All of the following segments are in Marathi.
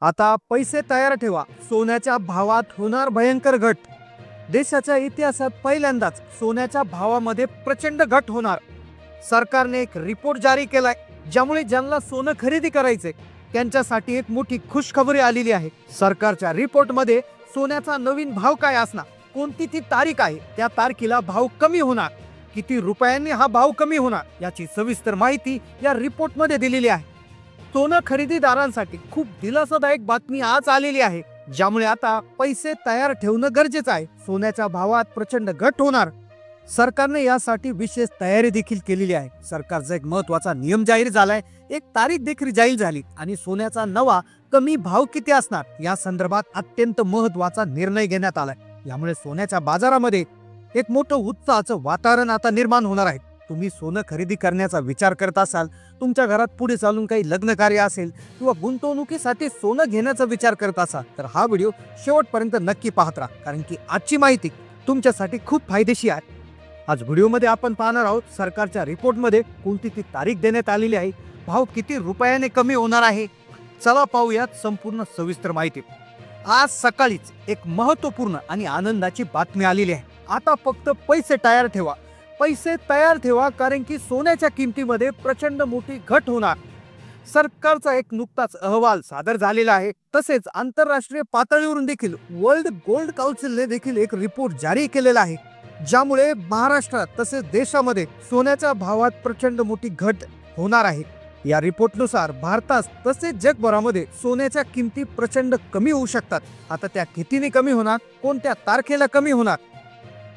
आता पैसे तयार ठेवा, सोन्याच्या भावात होणार भयंकर घट। देशाच्या इतिहासात पहिल्यांदाच सोन्याच्या भावामध्ये प्रचंड घट होणार। सरकारने एक रिपोर्ट जारी केलाय, ज्यामुळे ज्यांना सोनं खरेदी करायचे त्यांच्यासाठी एक मोठी खुशखबरी आलेली आहे। सरकारच्या रिपोर्टमध्ये सोन्याचा नवीन भाव काय असणार, कोणती ती तारीख आहे, त्या तारखेला भाव कमी होणार, किती रुपयांनी हा भाव कमी होणार याची सविस्तर माहिती या रिपोर्टमध्ये दिलेली आहे। सोनं खरेदीदारांसाठी खूप दिलासादायक बातमी आज आलेली आहे, ज्यामुळे आता पैसे तयार ठेवणं गरजेचं आहे। सोन्याच्या भावात प्रचंड घट होणार। सरकारने यासाठी विशेष तयारी देखील केलेली आहे। सरकारचा एक महत्त्वाचा नियम जाहीर झालाय, एक तारीख देखील जाहीर झाली आणि सोन्याचा नवा कमी भाव किती असणार या संदर्भात अत्यंत महत्त्वाचा निर्णय घेण्यात आलाय। यामुळे सोन्याच्या बाजारामध्ये एक मोठं उत्साहाचं वातावरण आता निर्माण होणार आहे। तुम्ही सोनं खरेदी करण्याचा विचार करत असाल, तुमच्या घरात पुढे चालून काही लग्न कार्य असेल किंवा गुंतवणुकीसाठी सोनं घेण्याचा विचार करत असाल तर हा व्हिडिओ शेवटपर्यंत नक्की पाहत राहा, कारण की आजची माहिती तुमच्यासाठी खूप फायदेशीर आहे। आज व्हिडिओमध्ये आपण पाहणार आहोत सरकारच्या रिपोर्टमध्ये कोणती ती तारीख देण्यात आलेली आहे, भाव किती रुपयाने कमी होणार आहे। चला पाहूयात संपूर्ण सविस्तर माहिती। आज सकाळीच एक महत्त्वपूर्ण आणि आनंदाची बातमी आलेली आहे। आता फक्त पैसे तयार ठेवा, पैसे तयार ठेवा, कारण की सोन्याच्या किमतीमध्ये प्रचंड मोठी घट होणार। सरकारचा एक नुकताच अहवाल सादर झालेला आहे। तसेच आंतरराष्ट्रीय पातळीवरून देखील वर्ल्ड गोल्ड काउन्सिलने देखील एक रिपोर्ट जारी केलेला आहे, ज्यामुळे महाराष्ट्रात तसेच देशामध्ये सोन्याच्या भावात प्रचंड मोठी घट होणार आहे। या रिपोर्टनुसार भारतात तसेच जगभरामध्ये सोन्याच्या किमती प्रचंड कमी होऊ शकतात। आता त्या कितीने कमी होणार, कोणत्या तारखेला कमी होणार,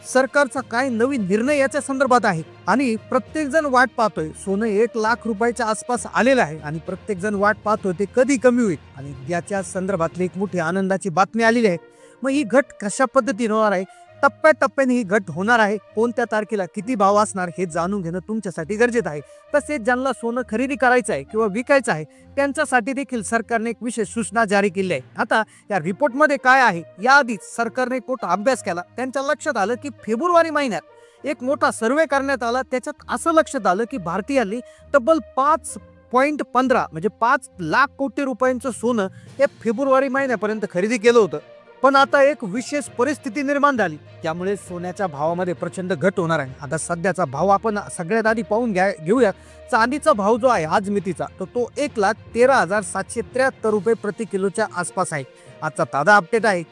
सरकारचा काय नवीन निर्णय याच्या संदर्भात आहे। आणि प्रत्येक जण वाट पाहतोय, सोनं 1 लाख रुपयाच्या आसपास आलेलं आहे आणि प्रत्येक जण वाट पाहतोय ते कधी कमी होईल आणि याच्या संदर्भातली एक मोठी आनंदाची बातमी आलेली आहे। मग ही घट कशा पद्धतीने होणार आहे, टप्प्याटप्प्याने ही घट होणार आहे, कोणत्या तारखेला किती भाव असणार हे जाणून घेणं तुमच्यासाठी गरजेचं आहे। तसेच ज्यांना सोनं खरेदी करायचं आहे किंवा विकायचं आहे त्यांच्यासाठी देखील सरकारने एक विशेष सूचना जारी केली आहे। आता या रिपोर्टमध्ये काय आहे, याआधीच सरकारने एक मोठा अभ्यास केला। त्यांच्या लक्षात आलं की फेब्रुवारी महिन्यात एक मोठा सर्वे करण्यात आला। त्याच्यात असं लक्षात आलं की भारतीयांनी तब्बल 5.15 म्हणजे 5 लाख कोटी रुपयांचं सोनं हे फेब्रुवारी महिन्यापर्यंत खरेदी केलं होतं। पण आता एक विशेष परिस्थिती निर्माण झाली, त्यामुळे सोन्याच्या भावामध्ये प्रचंड घट होणार आहे। आता सध्याचा भाव आपण सगळ्यात आधी पाहून घेऊया। चांदीचा भाव जो आहे आज मितीचा तो 1,13,773 रुपये प्रति किलोच्या आसपास आहे। आजचा ताजा अपडेट आहे,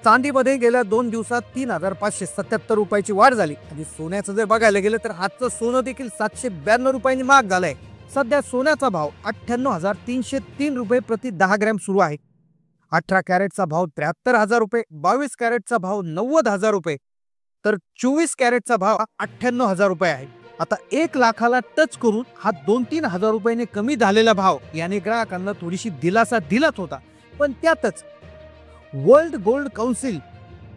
चांदीमध्ये गेल्या 2 दिवसात 3,577 रुपयाची वाढ झाली आणि सोन्याचं जर बघायला गेलं तर आजचं सोनं देखील 792 रुपयांनी महाग झालंय। सध्या सोन्याचा भाव 98,303 रुपये प्रति 10 ग्रॅम सुरू आहे। 18 कॅरेटचा भाव 73,000 रुपये, 22 कॅरेटचा भाव 90,000 रुपये, तर 24 कॅरेटचा भाव 98,000 रुपये आहे। आता 1 लाखाला टच करून हा 2-3 हजार रुपयाने कमी झालेला भाव याने ग्राहकांना थोडीशी दिलासा दिलाच होता। पण त्यातच वर्ल्ड गोल्ड काउन्सिल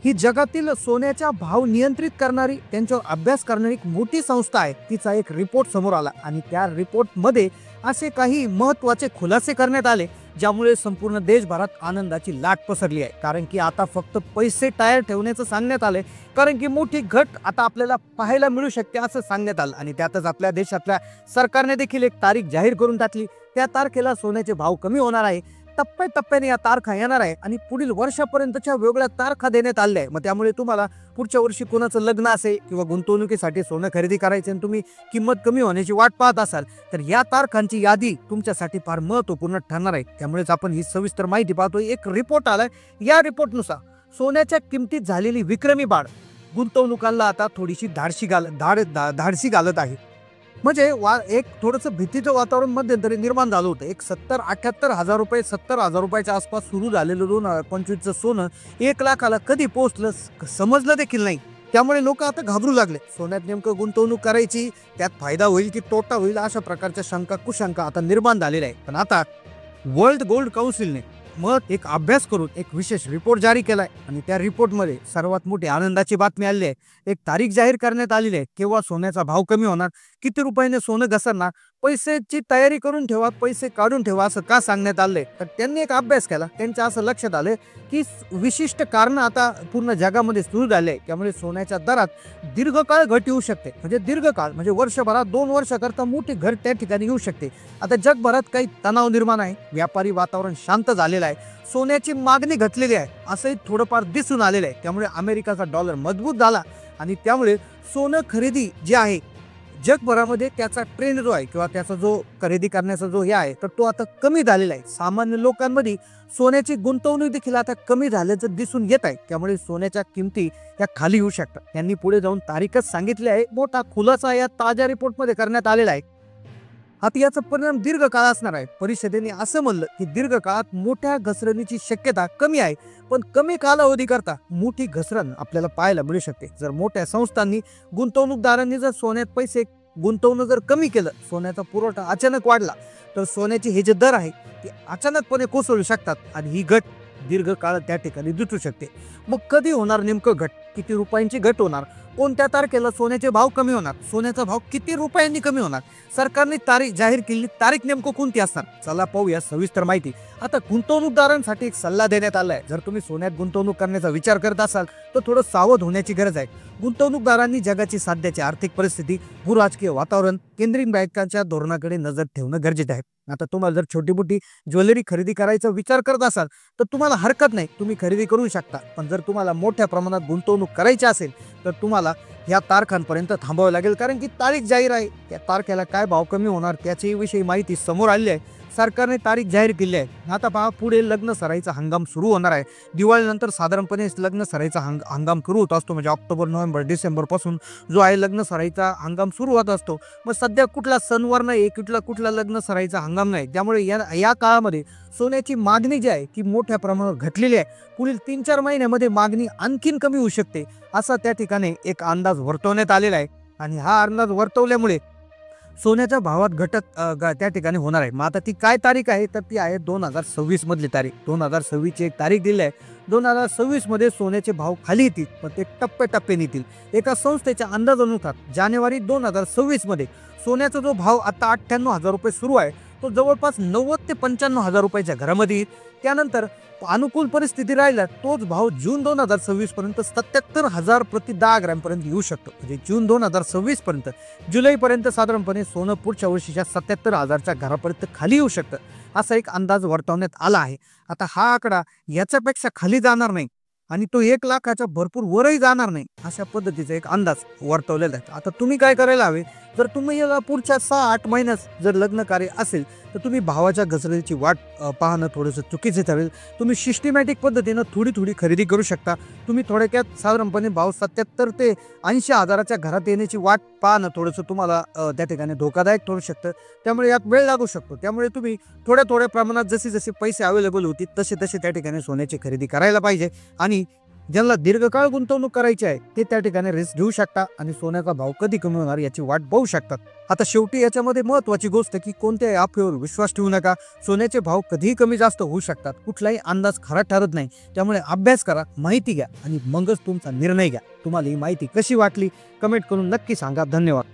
ही जगातील सोन्याच्या भाव नियंत्रित करणारी, त्यांच्यावर अभ्यास करणारी एक मोठी संस्था आहे। तिचा एक रिपोर्ट समोर आला आणि त्या रिपोर्टमध्ये असे काही महत्त्वाचे खुलासे करण्यात आले, ज्यामुळे संपूर्ण देशभरात आनंदाची लाट पसरली आहे। कारण की आता फक्त पैसे तयार ठेवण्याचं सांगण्यात आलंय, कारण की मोठी घट आता आपल्याला पाहायला मिळू शकते असं सांगण्यात आलं। आणि त्यातच आपल्या देशातल्या सरकारने देखील एक तारीख जाहीर करून टाकली, त्या तारखेला सोन्याचे भाव कमी होणार आहे। टप्प्याटप्प्याने या तारखा येणार आहे आणि पुढील वर्षापर्यंतच्या वेगळ्या तारखा देण्यात आल्या आहे। मग त्यामुळे तुम्हाला पुढच्या वर्षी कोणाचं लग्न असेल किंवा गुंतवणुकीसाठी सोनं खरेदी करायचे आणि तुम्ही किंमत कमी होण्याची वाट पाहत असाल तर या तारखांची यादी तुमच्यासाठी फार महत्त्वपूर्ण ठरणार आहे। त्यामुळेच आपण ही सविस्तर माहिती पाहतोय। एक रिपोर्ट आलाय, या रिपोर्टनुसार सोन्याच्या किमतीत झालेली विक्रमी वाढ गुंतवणुकांना आता थोडीशी धाडसी घालत आहे। म्हणजे एक थोडंसं भीतीचं वातावरण मध्यंतरी निर्माण झालं होतं। एक 70-78 हजार रुपये, 70 हजार रुपयाच्या आसपास सुरू झालेलं 2025चं सोनं 1 लाखाला कधी पोहोचलं समजलं देखील नाही। त्यामुळे लोक आता घाबरू लागले, सोन्यात नेमकं गुंतवणूक करायची, त्यात फायदा होईल की तोटा होईल अशा प्रकारच्या शंका कुशंका आता निर्माण झालेल्या आहे। पण आता वर्ल्ड गोल्ड काउन्सिलने मग एक अभ्यास करून एक विशेष रिपोर्ट जारी केलाय आणि त्या रिपोर्टमध्ये सर्वात मोठी आनंदाची बातमी आली आहे। एक तारीख जाहीर करण्यात आलेली आहे, केव्हा सोन्याचा भाव कमी होणार, किती रुपयाने सोनं घसरणार, पैशाची तयारी करून ठेवा, पैसे काढून ठेवा असं का सांगण्यात आलंय? तर त्यांनी एक अभ्यास केला. त्यांच्या असं लक्षात आलं की विशिष्ट कारणं आता पूर्ण जगामध्ये सुरू झाले आहे. त्यामुळे सोन्याच्या दरात दीर्घकाळ घट येऊ शकते. म्हणजे दीर्घकाळ म्हणजे वर्षभरात 2 वर्षाकरता मोठी घट त्या ठिकाणी येऊ शकते. आता जगभरात काही तणाव निर्माण आहे, व्यापारी वातावरण शांत झालेलं आहे, सोन्याची मागणी घटलेली आहे असंही थोडंफार दिसून आलेलं आहे. त्यामुळे अमेरिकाचा डॉलर मजबूत झाला आणि त्यामुळे सोनं खरेदी जे आहे जगभरामध्ये त्याचा ट्रेंड जो आहे किंवा त्याचा जो खरेदी करण्याचा जो हे आहे तर तो आता कमी झालेला आहे. सामान्य लोकांमध्ये सोन्याची गुंतवणूक देखील आता कमी झाल्याचं दिसून येत आहे. त्यामुळे सोन्याच्या किमती या खाली येऊ शकतात. त्यांनी पुढे जाऊन तारीखच सांगितली आहे. मोठा खुलासा या ताज्या रिपोर्टमध्ये करण्यात आलेला आहे. आता याचा परिणाम दीर्घकाळ असणार आहे. परिषदेने असं म्हणलं की दीर्घकाळात मोठ्या घसरणीची शक्यता कमी आहे, पण कमी कालावधी करता मोठी घसरण आपल्याला पाहायला मिळू शकते. जर मोठ्या संस्थांनी गुंतवणूकदारांनी जर सोन्यात पैसे गुंतवणं जर कमी केलं, सोन्याचा पुरवठा अचानक वाढला, तर सोन्याचे हे जे दर आहे ते अचानकपणे कोसळू शकतात आणि ही घट दीर्घकाळ त्या ठिकाणी दिसू शकते. मग कधी होणार नेमकं घट? किती रुपयांची घट होणार? कोणत्या तारखेला सोन्याचे भाव कमी होणार? सोन्याचा भाव किती रुपयांनी कमी होणार? सरकारने तारीख जाहीर केली. तारीख नेमकं कोणती असणार? चला पाहूया सविस्तर माहिती. आता गुंतवणूकदारांसाठी एक सल्ला देण्यात आलाय. जर तुम्ही सोन्यात गुंतवणूक करण्याचा विचार करत असाल तर थोडं सावध होण्याची गरज आहे. गुंतवणूकदारांनी जगाची सध्याची आर्थिक परिस्थिती, भूराजकीय वातावरण, केंद्रीय बँकांच्या धोरणाकडे नजर ठेवणं गरजेचं आहे. आता तुम्हाला जर छोटी मोठी ज्वेलरी खरेदी करायचा विचार करत असाल तर तुम्हाला हरकत नाही, तुम्ही खरेदी करू शकता. पण जर तुम्हाला मोठ्या प्रमाणात गुंतवणूक करायची असेल तर तुम्हाला या तारखांपर्यंत थांबावं लागेल, कारण की तारीख जाहीर आहे. त्या तारखेला काय भाव कमी होणार त्याची विषयी माहिती समोर आली आहे. सरकारने तारीख जाहीर केली आहे. आता पहा, पुढे लग्न सराईचा हंगाम सुरू होणार आहे. दिवाळीनंतर साधारणपणे लग्न सराईचा हंगाम सुरू होत असतो. म्हणजे ऑक्टोबर, नोव्हेंबर, डिसेंबर पासून जो आहे लग्न सराईचा हंगाम सुरू होत असतो. मग सध्या कुठला सणवार नाही, कुठला लग्न सराईचा हंगाम नाही. त्यामुळे या काळामध्ये सोन्याची मागणी जी आहे ती मोठ्या प्रमाणावर घटलेली आहे. पुढील 3-4 महिन्यामध्ये मागणी आणखीन कमी होऊ शकते असा त्या ठिकाणी एक अंदाज वर्तवण्यात आलेला आहे. आणि हा अंदाज वर्तवल्यामुळे सोन्याच्या भावात त्या ठिकाणी होणार आहे. मग आता ती काय तारीख आहे? तर ती आहे 2026 मधली तारीख. 2026 ची एक तारीख दिली आहे. 2026 मध्ये सोन्याचे भाव खाली येतील, पण ते टप्प्याटप्प्याने येतील. एका संस्थेच्या अंदाजानुसार जानेवारी 2026 मध्ये सोन्याचा जो भाव आता 98,000 रुपये सुरू आहे तो जवळपास 90 ते 95,000 रुपयाच्या घरामध्ये येईल. त्यानंतर अनुकूल परिस्थिती राहिला तोच भाव जून 2026 पर्यंत 77,000 प्रति 10 ग्रॅमपर्यंत येऊ शकतो. म्हणजे जून 2026 पर्यंत जुलैपर्यंत साधारणपणे सोनं पुढच्या वर्षीच्या 77,000च्या घरापर्यंत खाली येऊ शकतं असा एक अंदाज वर्तवण्यात आला आहे. आता हा आकडा याच्यापेक्षा खाली जाणार नाही आणि तो 1 लाखाच्या भरपूर वरही जाणार नाही अशा पद्धतीचा एक अंदाज वर्तवलेला आहे. आता तुम्ही काय करायला हवे? जर तुम्ही याला पुढच्या 6-8 महिन्यात जर लग्न कार्य असेल तर तुम्ही भावाच्या घसरणीची वाट पाहणं थोडंसं चुकीचं ठरेल. तुम्ही सिस्टमॅटिक पद्धतीनं थोडी खरेदी करू शकता. तुम्ही थोडक्यात साधारणपणे भाव 77 ते 80,000च्या घरात येण्याची वाट पाहणं थोडंसं तुम्हाला त्या ठिकाणी धोकादायक ठरू शकतं. त्यामुळे यात वेळ लागू शकतो. त्यामुळे तुम्ही थोड्या प्रमाणात जसे पैसे अवेलेबल होतील तसे त्या ठिकाणी सोन्याची खरेदी करायला पाहिजे. आणि ज्यांना दीर्घकाळ गुंतवणूक करायची आहे ते त्या ठिकाणी रिस्क घेऊ शकता आणि सोन्याचा भाव कधी कमी होणार याची वाट पाहू शकतात. आता शेवटी याच्यामध्ये महत्त्वाची गोष्ट की कोणत्याही अफवेवर विश्वास ठेवू नका. सोन्याचे भाव कधीही कमी जास्त होऊ शकतात. कुठलाही अंदाज खरा ठरत नाही. त्यामुळे अभ्यास करा, माहिती घ्या आणि मगच तुमचा निर्णय घ्या. तुम्हाला ही माहिती कशी वाटली कमेंट करून नक्की सांगा. धन्यवाद.